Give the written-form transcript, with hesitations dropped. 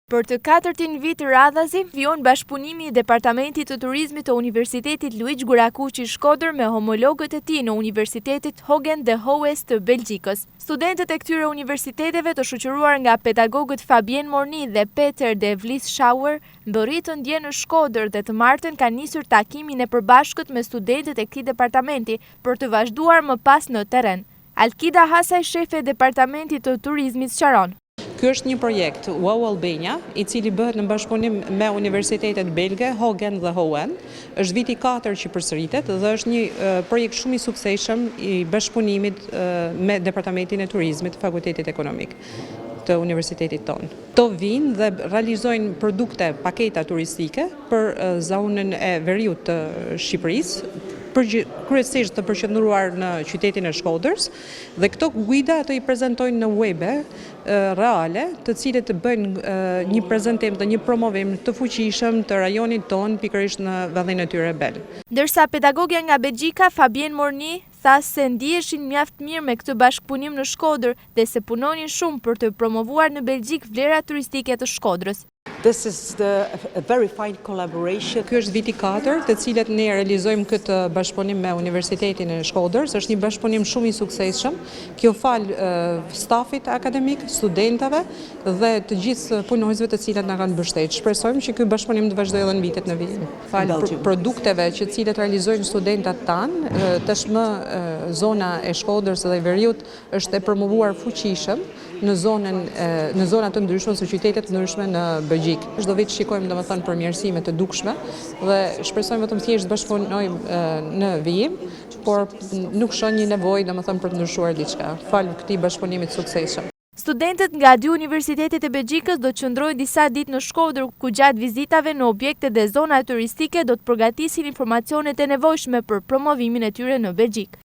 Për të 4-tin vit radhazi, vijon bashkëpunimi i Departamentit të Turizmit të Universitetit Luigjë Gurakuqi Shkodër me homologët e tij në Universitetit Hogen de Hoes të Belgjikës. Studentët e këtyre universiteteve të shoqëruar nga pedagogët Fabien Morni dhe Peter de Vries Schauer mbërritën dje në Shkodër dhe të martën ka nisur takimin e përbashkët me studentët e këtij departamenti për të vazhduar më pas në terren. Alkida Hasaj, shefe e Departamentit të Turizmit, sqaron. Ky është një projekt Wow Albania, i cili bëhet në bashkëpunim me universitetet belge, Hogen dhe Hoen. Është viti 4 që përsëritet dhe është një projekt shumë i suksesshëm i bashkëpunimit me Departamentin e Turizmit të Fakultetit Ekonomik të universitetit tonë. To vinë dhe realizojnë produkte, paketa turistike për zonën e veriut të Shqipërisë, kryesisht të përqendruar në qytetin e Shkodrës, dhe këto guida ato i prezantojnë në webe reale, të cilët bëjnë një prezantim dhe një promovim të fuqishëm të rajonit ton pikërisht në vendin e tyre Bel. Ndërsa pedagogja nga Belgjika, Fabien Morni, tha se ndiheshin mjaft mirë me këtë bashkëpunim në Shkodër dhe se punonin shumë për të promovuar në Belgjik vlerat turistike të Shkodrës. This is a very fine collaboration. Ky është viti 4, të cilët ne realizojmë këtë bashkëpunim me Universitetin e Shkodrës. Është një bashkëpunim shumë i suksesshëm. Kjo fal stafit akademik, studentëve dhe të gjithë punonjësve të cilët na kanë mbështetur. Shpresojmë që ky bashkëpunim të vazhdojë edhe në vitet në vijim. Fal produkteve që cilët realizojnë studentat tanë, tashmë zona e Shkodrës dhe veriut është e promovuar fuqishëm në zona të ndryshme ose qytete të ndryshme në Belgjik. Çdo vit shikojmë domethënë përmirësime të dukshme dhe shpresojmë vetëm thjesht bashkëpunojmë në vijim, por nuk shoh një nevojë domethënë për të ndryshuar diçka. Fal këtij bashkëpunimi të suksesshëm. Studentët nga 2 universitetet e Belgjikës do të qëndrojnë disa ditë në Shkodër, ku gjatë vizitave në objekte dhe zona turistike do të përgatisin informacionet e nevojshme për promovimin e tyre në Belgjik.